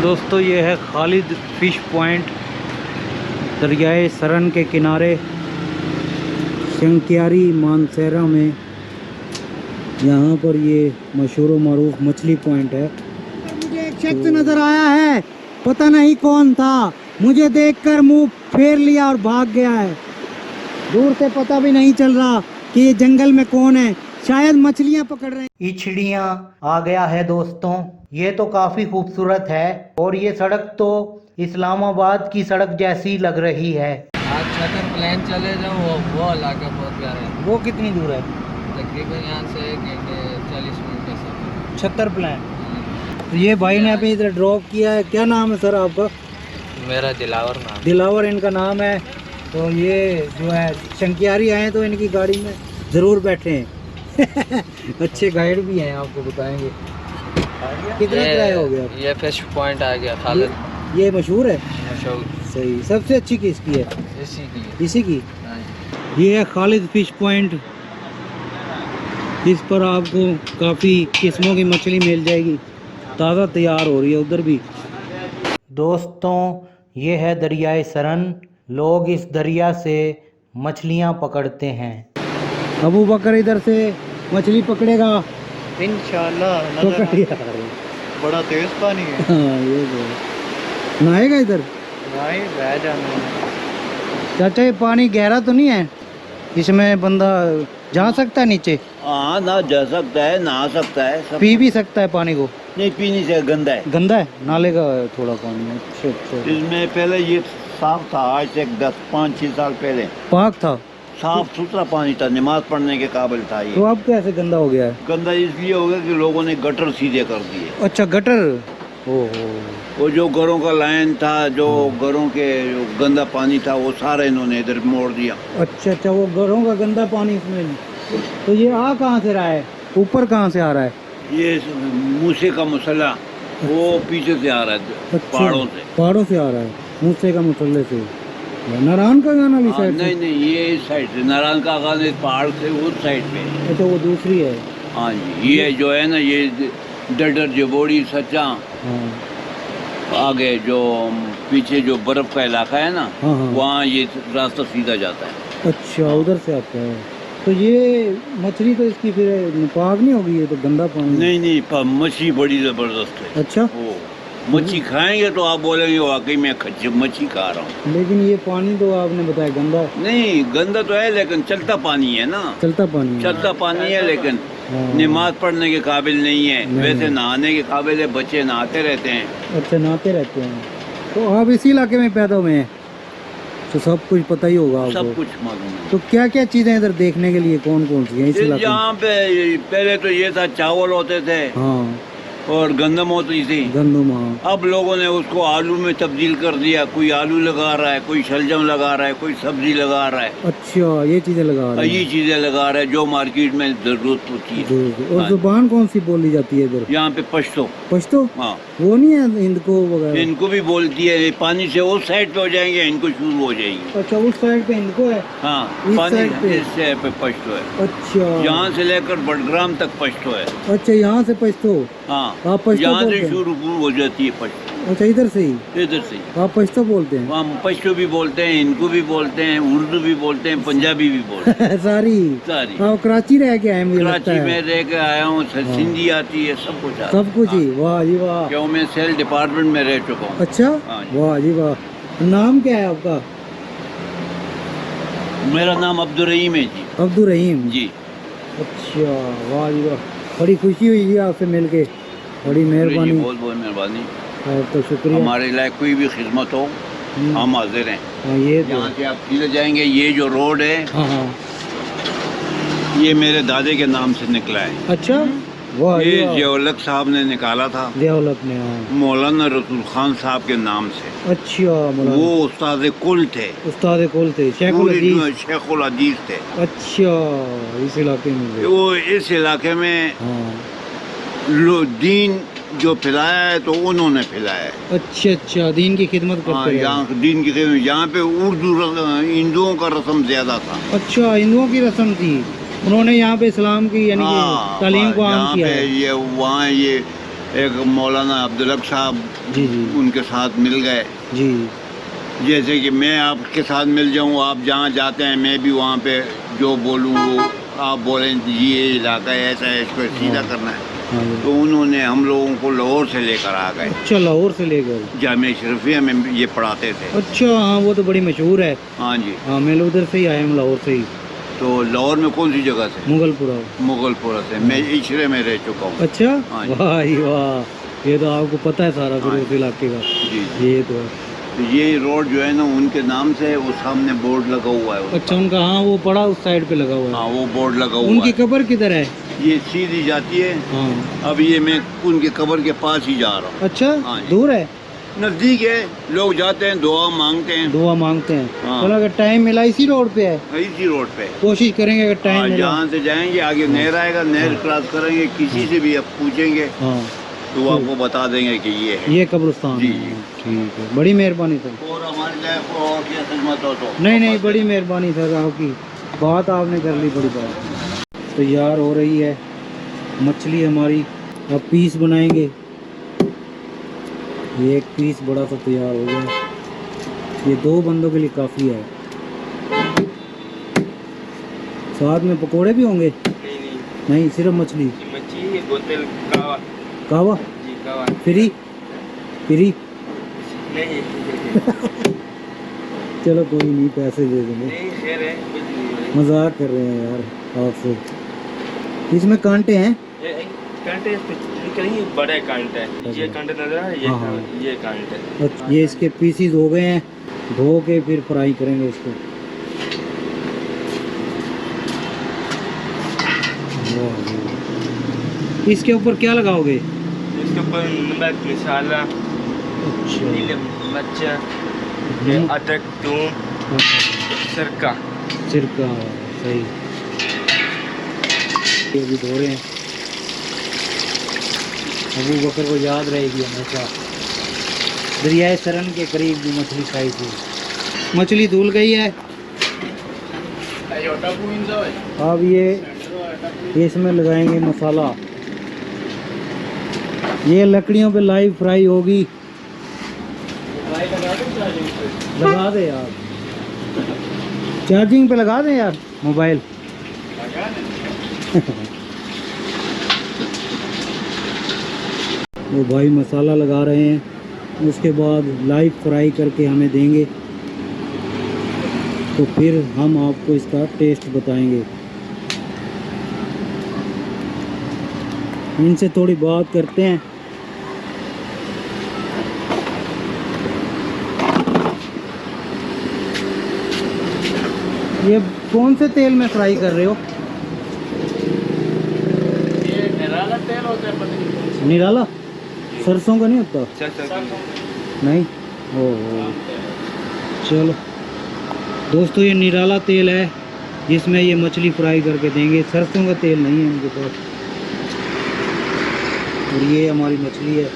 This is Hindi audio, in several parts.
दोस्तों ये है खालिद फ़िश पॉइंट, दरियाए सरन के किनारे शंकियारी मानसेरा में। यहाँ पर ये मशहूर व मारूफ मछली पॉइंट है। मुझे एक शख्स नज़र आया है, पता नहीं कौन था, मुझे देखकर मुंह फेर लिया और भाग गया है। दूर से पता भी नहीं चल रहा कि ये जंगल में कौन है, शायद मछलियाँ पकड़ रहे हैं। इछड़ियाँ आ गया है दोस्तों, ये तो काफ़ी खूबसूरत है और ये सड़क तो इस्लामाबाद की सड़क जैसी लग रही है। आज छतर प्लान चले जाओ, वो इलाका बहुत प्यारा है। वो कितनी दूर है? तकरीबन यहाँ से 1 घंटे 40 मिनट का सफर। छतर प्लान। तो ये भाई ने अभी इधर ड्रॉप किया है। क्या नाम है सर आपका? मेरा दिलावर नाम। दिलावर इनका नाम है। तो ये जो है शंकियारी आए तो इनकी गाड़ी में ज़रूर बैठे हैं। अच्छे गाइड भी हैं, आपको बताएंगे। कितना किराया हो गया? ये फिश पॉइंट आ गया खालिद। ये मशहूर है? मशहूर। सही। सबसे अच्छी किसकी है? इसी की। ये है खालिद फ़िश पॉइंट। इस पर आपको काफ़ी किस्मों की मछली मिल जाएगी, ताज़ा तैयार हो रही है उधर भी। दोस्तों ये है दरियाए सरन। लोग इस दरिया से मछलियाँ पकड़ते हैं। अबू बकर इधर से मछली पकड़ेगा इंशाल्लाह। बड़ा तेज पानी है। हाँ ये तो नहाएगा इधर। बह जाना। चाचा ये पानी गहरा तो नहीं है, इसमें बंदा जा सकता है नीचे? हाँ ना, जा सकता है, नहा सकता है, सब पी भी सकता है पानी को? नहीं, पी नहीं सकता, गंदा है। गंदा है, नाले का थोड़ा पानी है। अच्छा अच्छा। इसमें पहले ये साफ था, आज से 10-5-6 साल पहले पाक था, साफ सुथरा पानी था, नमाज पढ़ने के काबिल था। ये तो अब कैसे गंदा हो गया है? गंदा इसलिए हो गया कि लोगों ने गटर सीधे कर दिए। अच्छा गटर। ओहो। वो जो घरों का लाइन था, जो घरों के जो गंदा पानी था, वो सारा इन्होंने इधर मोड़ दिया। अच्छा अच्छा, वो घरों का गंदा पानी इसमें। तो ये आ कहाँ से रहा है, ऊपर कहाँ से आ रहा है? ये मूसे का मसला वो पीछे से आ रहा है, अच्छा, पहाड़ों से। पहाड़ों से आ रहा है, मूसे का मसले से। नारायण का गाना भी साइड नहीं नहीं, ये इस साइड से नारायण का गाना इस पहाड़ से उस साइड पे। अच्छा वो दूसरी है। हाँ जी, ये जो है ना, ये डडर जबोड़ी सच्चा हाँ। आगे जो पीछे जो बर्फ का इलाका है ना, हाँ, हाँ। वहाँ ये रास्ता सीधा जाता है। अच्छा उधर से आता है। तो ये मछली तो इसकी फिर पाक नहीं होगी, ये तो गंदा पानी। नहीं नहीं, मछली बड़ी जबरदस्त है। अच्छा। वो मच्छी खाएंगे तो आप बोलेंगे वाकई में मच्छी खा रहा हूँ। लेकिन ये पानी तो आपने बताया गंदा है। नहीं, गंदा तो है लेकिन चलता पानी है ना। चलता पानी है। चलता पानी है लेकिन हाँ। नमाज पढ़ने के काबिल नहीं है। नहीं। वैसे नहाने के काबिल है, बच्चे नहाते रहते हैं। अच्छा नहाते रहते हैं। तो आप इसी इलाके में पैदा हुए हैं, तो सब कुछ पता ही होगा आपको। सब कुछ मालूम है। तो क्या क्या चीजें इधर देखने के लिए कौन कौन सी हैं इस इलाके में? यहाँ पे पहले तो ये था, चावल होते थे हाँ, और गंदम होती थी। गंदम। हाँ। अब लोगों ने उसको आलू में तब्दील कर दिया। कोई आलू लगा रहा है, कोई शलजम लगा रहा है, कोई सब्जी लगा रहा है। अच्छा ये चीजें लगा रहे ये हैं। चीजें लगा रहा है जो मार्केट में जरूरत होती है। और हाँ। जुबान कौन सी बोली जाती है इधर? यहाँ पे पश्तो। पश्तो? हाँ, वो नहीं है हिंदको वगैरह? इनको भी बोलती है। पानी से उस साइड पे हो जाएंगे, इनको शुरू हो जाएगी। अच्छा उस साइड पे हिंदको है। हाँ, इस पानी साइड पे? इस साइड पे पश्तो है। अच्छा यहाँ से लेकर बडग्राम तक पश्तो है। अच्छा, यहाँ से पश्तो? हाँ, आप पश्तो यहाँ से बोलते हैं? शुरू हो जाती है पश्तो। अच्छा इधर से ही इधर से आप पश्तो बोलते हैं? हम पश्तो भी बोलते हैं, इनको भी बोलते हैं, उर्दू भी बोलते हैं, पंजाबी भी बोलते हैं। सारी। सारी। आप कराची रह के आए मुझे लगता कराची है। में रह के आया हूँ, सिंधी आती है, सब कुछ आता है। सब कुछ ही? वाह जी वाह। क्यों, मैं सेल डिपार्टमेंट में रह चुका हूँ। अच्छा हाँ जी। वाह जी वाह। नाम क्या है आपका? मेरा नाम अब्दुल रहीम है जी। अब्दुल रहीम जी। अच्छा वाह जी वाह, बड़ी खुशी हुई जी आपसे मिलके, बड़ी मेहरबानी। बहुत बहुत मेहरबानी। आपका शुक्रिया। हमारे लायक कोई भी खिदमत हो, हम हाजिर हैं। हाँ ये तो। यहाँ से आप सीधे जाएंगे, ये जो रोड है, हाँ हाँ। ये मेरे दादे के नाम से निकला है। अच्छा वाह जी ये वाह। जियाउल हक साहब ने निकाला था, जियाउल हक ने। हाँ। मौलाना रसूल खान साहब के नाम से। अच्छा मौलाना। वो उस्ताद कुल थे, उस्ताद कुल थे, शेखुल हदीस। शेखुल हदीस थे। अच्छा इस इलाके में भी। वो इस इलाके में हाँ। दीन जो फैलाया है तो उन्होंने फैलाया है। अच्छा अच्छा, दीन की खिदमत हाँ, करते रहे। यहाँ दीन की खिदमत। यहाँ पे उर्दू हिंदुओं का रस्म ज्यादा था। अच्छा हिंदुओं की रस्म थी, उन्होंने यहाँ पे इस्लाम की यानी कि तालीम को आम यहाँ किया पे है। ये वहाँ ये एक मौलाना अब्दुल हक साहब जी जी उनके साथ मिल गए। जी। जैसे कि मैं आपके साथ मिल जाऊं, आप जहाँ जाते हैं मैं भी वहाँ पे जो बोलूँ वो आप बोलें ये इलाका ऐसा है, इसको सीधा हाँ। करना है। हाँ जी। तो उन्होंने हम लोगों को लाहौर से लेकर आ गए। अच्छा, लाहौर से लेकर। जामिया शरीफिया में ये पढ़ाते थे। अच्छा, हाँ वो तो बड़ी मशहूर है। हाँ जी। हाँ, मैं उधर से ही आया हूँ, लाहौर से ही। तो लाहौर में कौन सी जगह से? मुगलपुरा। मुगलपुरा से। मैं इशरे में रह चुका हूँ। अच्छा, हाँ जी। वाह जी वाह, ये तो आपको पता है सारा फिर हाँ उस इलाके का। जी जी। ये तो है। तो ये रोड जो है ना उनके नाम से है, वो सामने बोर्ड लगा हुआ है उसका। अच्छा, उनका, हाँ वो पड़ा उस साइड पे लगा हुआ हाँ है। वो बोर्ड लगा हुआ उनकी है। कब्र किधर है? ये सीधी जाती है। हाँ। अब ये मैं उनके कब्र के पास ही जा रहा हूँ। अच्छा, हाँ जी। दूर है? नज़दीक है, लोग जाते हैं दुआ मांगते हैं। दुआ मांगते हैं। हाँ। चलो, अगर टाइम मिला इसी रोड पे है, इसी रोड पे। कोशिश करेंगे अगर टाइम मिला। जहाँ से जाएंगे आगे नहर आएगा, नहर क्रॉस करेंगे, किसी से भी आप पूछेंगे हाँ, तो वो आपको बता देंगे कि ये है। ये कब्रिस्तान जी, है। जी। ठीक है, बड़ी मेहरबानी सर। और हमारे लिए और क्या खिदमत हो तो? नहीं नहीं, बड़ी मेहरबानी सर आपकी, बात आपने कर ली, बड़ी बात। तैयार हो रही है मछली हमारी, अब पीस बनाएंगे। ये एक पीस बड़ा सा तैयार हो गया, ये 2 बंदों के लिए काफ़ी है। साथ में पकोड़े भी होंगे? नहीं, सिर्फ मछली। मच्छी बोतल कावा। कावा? जी कावा। फ्री? फ्री? नहीं चलो कोई नहीं, पैसे दे देंगे। नहीं खैर है, कुछ नहीं। मजाक कर रहे हैं यार आपसे। इसमें कांटे हैं? कांटे कहीं बड़े कांटे हैं। ये कांटे नजर आ रहे हैं, हाँ, हाँ। ये कांटे। अच्छा, ये इसके पीसीज हो गए हैं, धो के फिर फ्राई करेंगे इसको। वाह, वाह। इसके ऊपर क्या लगाओगे? इसके ऊपर नमक, मसाला, अच्छा, नीले मिर्च, अदरक, थूम, सिरका। सिरका, सही। ये भी धो रहे हैं। अबू बकर को याद रहेगी हमेशा, दरियाए सरन के करीब भी मछली खाई थी। मछली धुल गई है। अब ये इसमें लगाएंगे मसाला। ये लकड़ियों पे लाइव फ्राई होगी। लगा दे यार, चार्जिंग पे लगा दे यार मोबाइल। वो भाई मसाला लगा रहे हैं, उसके बाद लाइव फ्राई करके हमें देंगे, तो फिर हम आपको इसका टेस्ट बताएंगे। इनसे थोड़ी बात करते हैं। ये कौन से तेल में फ्राई कर रहे हो? ये निराला तेल होता है, पता नहीं कौन सा। निराला? सरसों का नहीं होता? नहीं। ओह, चलो दोस्तों, ये निराला तेल है जिसमें ये मछली फ्राई करके देंगे। सरसों का तेल नहीं है इनके पास। और ये हमारी मछली है।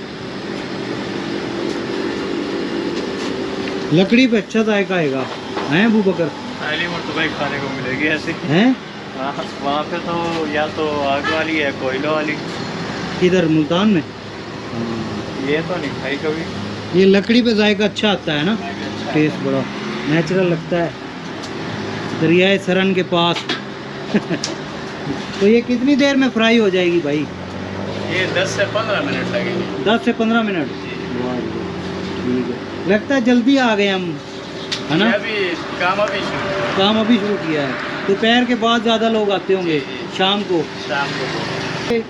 लकड़ी पे अच्छा जायका आएगा, हैं अबू बकर? पहली मरतबा खाने को मिलेगी ऐसे। हैं? वहाँ पे तो या तो आग वाली है, कोयला वाली। इधर मुल्तान में? ये तो नहीं खाई कभी। ये लकड़ी पे जायका अच्छा आता है ना, टेस्ट बड़ा नेचुरल लगता है, दरियाए सरन के पास। तो ये कितनी देर में फ्राई हो जाएगी भाई? ये 10 से 15 मिनट लगेंगे। 10 से 15 मिनट? वाह जी, ठीक है। लगता है जल्दी आ गए हम, है ना? अभी काम अभी शुरू किया है। दोपहर के बाद ज़्यादा लोग आते होंगे, शाम को। शाम को।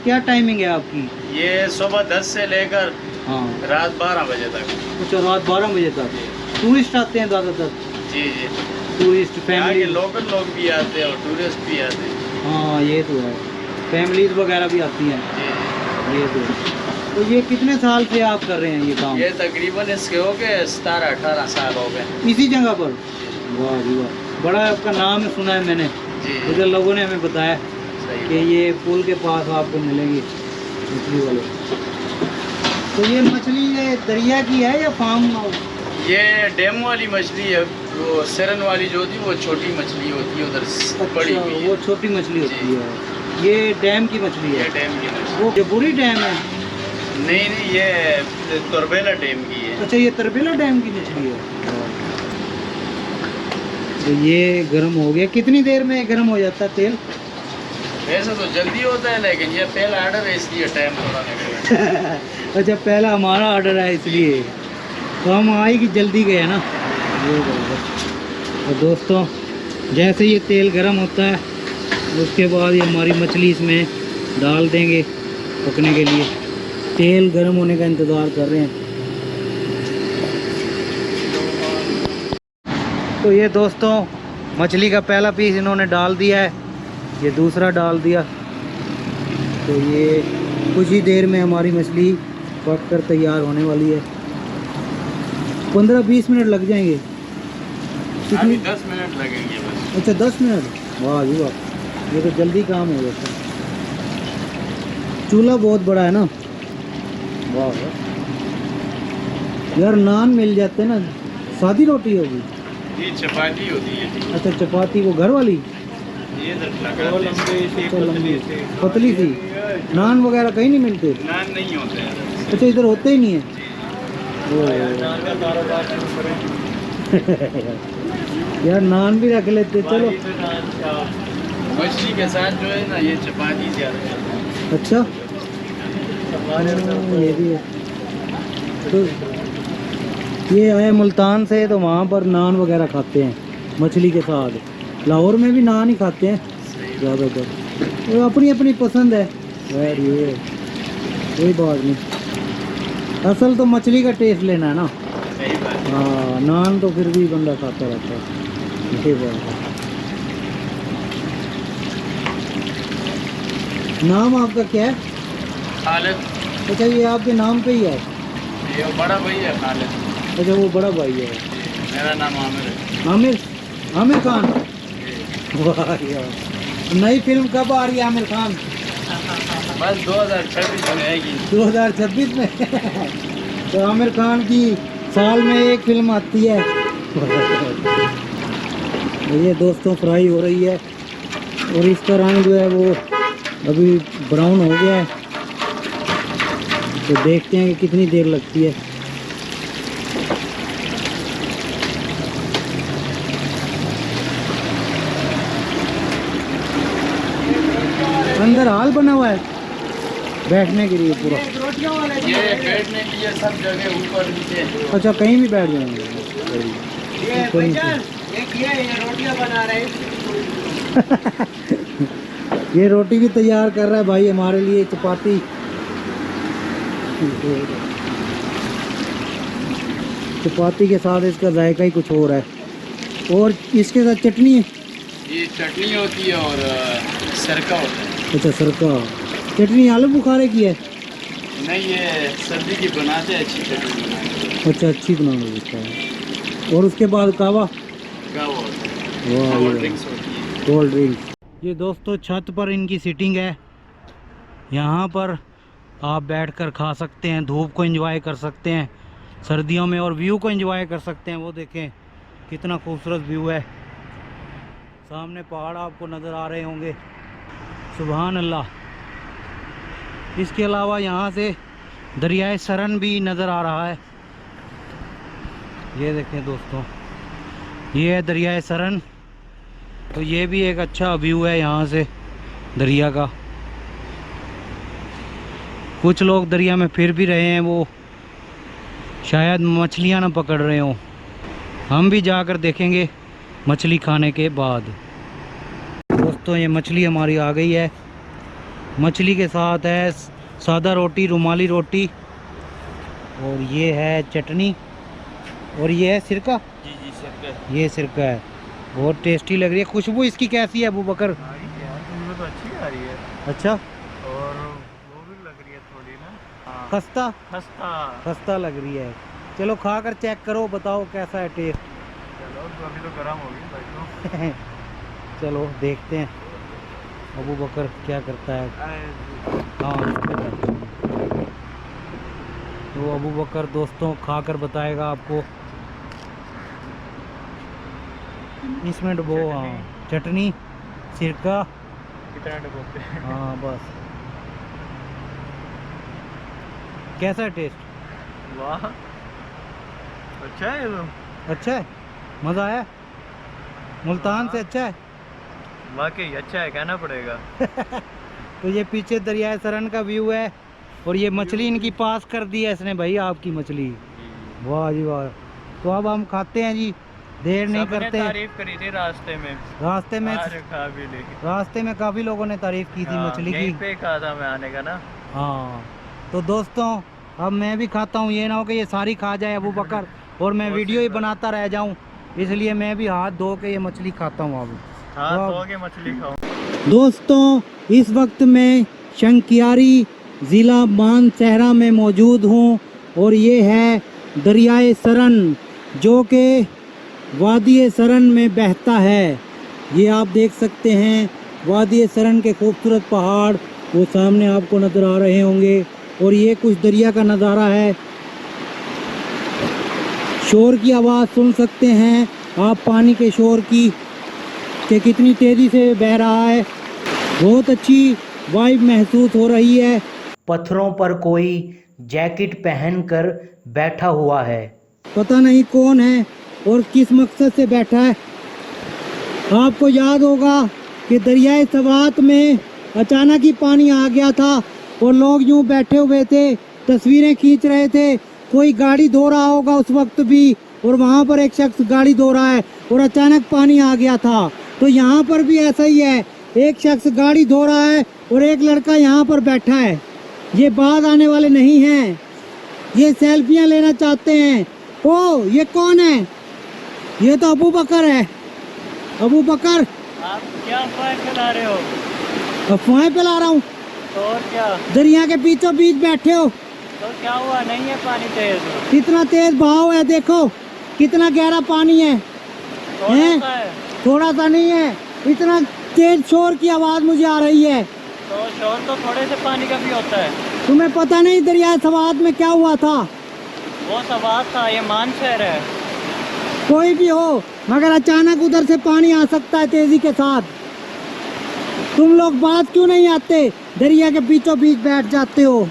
क्या टाइमिंग है आपकी? ये सुबह 10 से लेकर हाँ, रात 12 बजे तक। अच्छा, रात 12 बजे तक। टूरिस्ट आते हैं ज़्यादातर? जी जी। टूरिस्ट यहाँ फैमिली? के लोकल लोग भी आते हैं और टूरिस्ट भी आते हैं। हाँ, ये तो है, फैमिलीज वगैरह भी आती हैं। जी। ये तो है। तो ये कितने साल से आप कर रहे हैं ये काम? ये तकरीबन इसके हो गए 17-18 साल हो गए। इसी जगह पर? वाह जी वाह, बड़ा आपका नाम है, सुना है मैंने, जी उधर लोगों ने हमें बताया सही कि ये पुल के पास आपको मिलेंगी मछली वाले। तो ये मछली ये दरिया की है या फार्म? ये डैम वाली मछली है, वो सरन वाली जो थी वो छोटी मछली होती है उधर बड़ी अच्छा, हुई है। वो छोटी मछली होती है। ये डैम की मछली ये है? डैम की मछली। वो जो बुरी डैम है? नहीं नहीं, ये तुरबेला डैम की है। अच्छा, ये तरबेला डैम की मछली है। तो ये गर्म हो गया, कितनी देर में गर्म हो जाता है तेल? वैसे तो जल्दी होता है, लेकिन ये पहला ऑर्डर है इसलिए टाइम थोड़ा लगेगा। अच्छा, पहला हमारा ऑर्डर है इसलिए तो हम आएगी जल्दी गए ना। ये बराबर। तो दोस्तों, जैसे ये तेल गर्म होता है उसके बाद ये हमारी मछली इसमें डाल देंगे पकने के लिए। तेल गर्म होने का इंतज़ार कर रहे हैं। तो ये दोस्तों, मछली का पहला पीस इन्होंने डाल दिया है, ये दूसरा डाल दिया। तो ये कुछ ही देर में हमारी मछली पक कर तैयार होने वाली है। 15-20 मिनट लग जाएंगे। अभी 10 मिनट लगेंगे बस। अच्छा, 10 मिनट? वाह जी वाह, ये तो जल्दी काम हो जाता है। चूल्हा बहुत बड़ा है ना। वाह वाह। यार, नान मिल जाते हैं ना। सादी रोटी होगी? ये चपाती होती है। अच्छा, चपाती वो घर वाली? ये लंबी पतली सी। नान वगैरह कहीं नहीं मिलते? नान नहीं होते हैं। अच्छा, इधर होते ही नहीं है। यार, नान भी रख लेते। चलो, मछली के साथ जो है ना, ये चपाती ज़्यादा। अच्छा, ये भी है। तो ये आए मुल्तान से, तो वहाँ पर नान वगैरह खाते हैं मछली के साथ। लाहौर में भी नान ही खाते हैं ज़्यादातर, तो अपनी अपनी पसंद है यार। ये कोई बात नहीं, असल तो मछली का टेस्ट लेना है ना। सही बात। हाँ, नान तो फिर भी बंदा खाता रहता है। ये बात है। नाम आपका क्या है? खालिद। अच्छा, ये आपके नाम पे ही है? ये बड़ा भाई है खालिद। अच्छा, वो बड़ा भाई है। मेरा नाम आमिर है। आमिर? आमिर खान? वाह यार, नई फिल्म कब आ रही है आमिर खान? बस 2026 में आएगी। 2026 में? तो आमिर खान की साल में एक फिल्म आती है। ये दोस्तों, फ्राई हो रही है और इसका रंग जो है वो अभी ब्राउन हो गया है। तो देखते हैं कि कितनी देर लगती है। अंदर हॉल बना हुआ है बैठने के लिए पूरा? ये बैठने के लिए सब जगह ऊपर नीचे। अच्छा, कहीं भी बैठ जाएंगे? रोटियां बना रहे हैं। ये रोटी भी तैयार कर रहा है भाई हमारे लिए, चपाती। चपाती के साथ इसका जायका ही कुछ और है। और इसके साथ चटनी? ये चटनी होती है और सरका होता है। अच्छा, सरका। चटनी आलू बुखारे की है? नहीं, ये सर्दी की बनाते हैं, अच्छी चटनी बनाते हैं। अच्छा, अच्छी बनाना होता है। और उसके बाद कावा? क्या वो होता है? वाह, कोल्ड ड्रिंक्स होती है। Cold drink. ये दोस्तों, छत पर इनकी सीटिंग है। यहाँ पर आप बैठकर खा सकते हैं, धूप को एंजॉय कर सकते हैं सर्दियों में, और व्यू को एंजॉय कर सकते हैं। वो देखें कितना खूबसूरत व्यू है। सामने पहाड़ आपको नज़र आ रहे होंगे। सुभान अल्लाह। इसके अलावा यहाँ से दरियाए सरन भी नज़र आ रहा है। ये देखें दोस्तों, ये है दरियाए सरन। तो ये भी एक अच्छा व्यू है यहाँ से दरिया का। कुछ लोग दरिया में फिर भी रहे हैं, वो शायद मछलियाँ ना पकड़ रहे हों। हम भी जाकर देखेंगे मछली खाने के बाद। दोस्तों, ये मछली हमारी आ गई है। मछली के साथ है सादा रोटी, रुमाली रोटी, और ये है चटनी, और ये है सिरका। जी जी, सिरका। ये सिरका है, बहुत टेस्टी लग रही है। खुशबू इसकी कैसी है अबू बकर? तो अच्छी आ रही है। अच्छा, और वो भी लग रही है थोड़ी ना। खस्ता? खस्ता। खस्ता लग रही है। चलो खा कर चेक करो, बताओ कैसा है टेस्ट। चलो, तो अभी तो गर्म होगी भाई। चलो देखते हैं अबू बकर क्या करता है। हाँ, तो अबू बकर दोस्तों खाकर बताएगा आपको। इसमें डबो, हाँ, चटनी, सिरका, कितना डबोते हैं? हाँ बस। कैसा है टेस्ट? वाह, अच्छा है वो, अच्छा है, मज़ा आया? मुल्तान से अच्छा है? वाकई अच्छा है, कहना पड़ेगा। तो ये पीछे दरियाए सरन का व्यू है और ये मछली इनकी पास कर दी है इसने भाई, आपकी मछली। वाह जी वाह। तो अब हम खाते हैं जी, देर नहीं सबने करते। तारीफ करी थी रास्ते में, रास्ते में आज खा भी ली। रास्ते में काफ़ी लोगों ने तारीफ की थी हाँ, मछली यहीं की। पे कहा था मैं आने का ना। हाँ तो दोस्तों अब मैं भी खाता हूँ, ये ना हो कि ये सारी खा जाए अबू बकर और मैं वीडियो ही बनाता रह जाऊँ, इसलिए मैं भी हाथ धो के ये मछली खाता हूँ अब। हाँ, तो धो के मछली खाओ। दोस्तों इस वक्त मैं शंकियारी ज़िला मानसहरा में मौजूद हूँ और ये है दरियाए सरन जो कि वादी सरन में बहता है। ये आप देख सकते हैं वादी सरन के खूबसूरत पहाड़ वो सामने आपको नज़र आ रहे होंगे और ये कुछ दरिया का नज़ारा है। शोर की आवाज़ सुन सकते हैं आप, पानी के शोर की कि कितनी तेज़ी से बह रहा है। बहुत अच्छी वाइब महसूस हो रही है। पत्थरों पर कोई जैकेट पहनकर बैठा हुआ है, पता नहीं कौन है और किस मकसद से बैठा है। आपको याद होगा कि दरियाए सवात में अचानक ही पानी आ गया था और लोग यूं बैठे हुए थे, तस्वीरें खींच रहे थे। कोई गाड़ी धो रहा होगा उस वक्त भी और वहाँ पर एक शख्स गाड़ी धो रहा है और अचानक पानी आ गया था। तो यहाँ पर भी ऐसा ही है, एक शख्स गाड़ी धो रहा है और एक लड़का यहाँ पर बैठा है। ये बाज आने वाले नहीं हैं, ये सेल्फियाँ लेना चाहते हैं। ओ ये कौन है? ये तो अबू बकर है। अबू बकर, आप क्या अफवाह फैला रहे हो? अफवाहें फैला रहा हूँ? तो और क्या? दरिया के बीचों बीच बैठे हो, तो क्या हुआ? नहीं है पानी तेज? कितना तेज बहाव है, देखो कितना गहरा पानी है। थोड़ा सा है? थोड़ा सा नहीं है, इतना तेज शोर की आवाज़ मुझे आ रही है। तो शोर तो थोड़े से पानी का भी होता है। तुम्हें पता नहीं दरिया सवात में क्या हुआ था? वो सवात था, ये मानसहर है। कोई भी हो मगर अचानक उधर से पानी आ सकता है तेजी के साथ। तुम लोग बात क्यों नहीं आते? दरिया के बीचों बीच बैठ जाते हो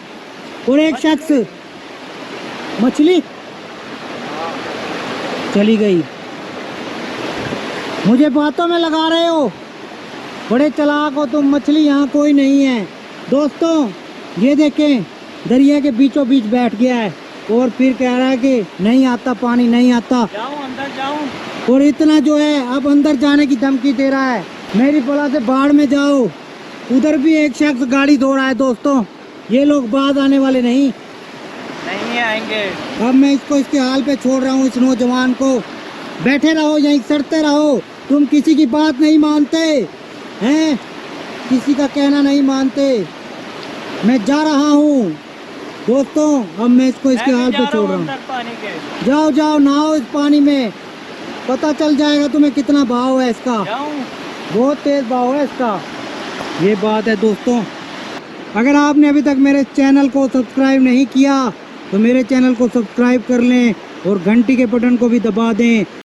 और एक शख्स, मछली चली गई। मुझे बातों में लगा रहे हो, बड़े चालाक हो तुम। मछली यहाँ कोई नहीं है। दोस्तों ये देखें दरिया के बीचों बीच बैठ गया है और फिर कह रहा है कि नहीं आता पानी, नहीं आता। जाऊं अंदर जाऊं? और इतना जो है अब अंदर जाने की धमकी दे रहा है। मेरी बला से बाढ़ में जाओ। उधर भी एक शख्स गाड़ी धो रहा है। दोस्तों ये लोग बाज आने वाले नहीं आएंगे। अब मैं इसको इसके हाल पे छोड़ रहा हूँ, इस नौजवान को। बैठे रहो यहीं, सड़ते रहो। तुम किसी की बात नहीं मानते हैं, किसी का कहना नहीं मानते। मैं जा रहा हूँ दोस्तों, अब मैं इसको इसके हाल पे छोड़ रहा हूँ। पानी के जाओ जाओ नहाओ इस पानी में, पता चल जाएगा तुम्हें कितना बहाव है इसका। बहुत तेज बहाव है इसका, ये बात है दोस्तों। अगर आपने अभी तक मेरे चैनल को सब्सक्राइब नहीं किया तो मेरे चैनल को सब्सक्राइब कर लें और घंटी के बटन को भी दबा दें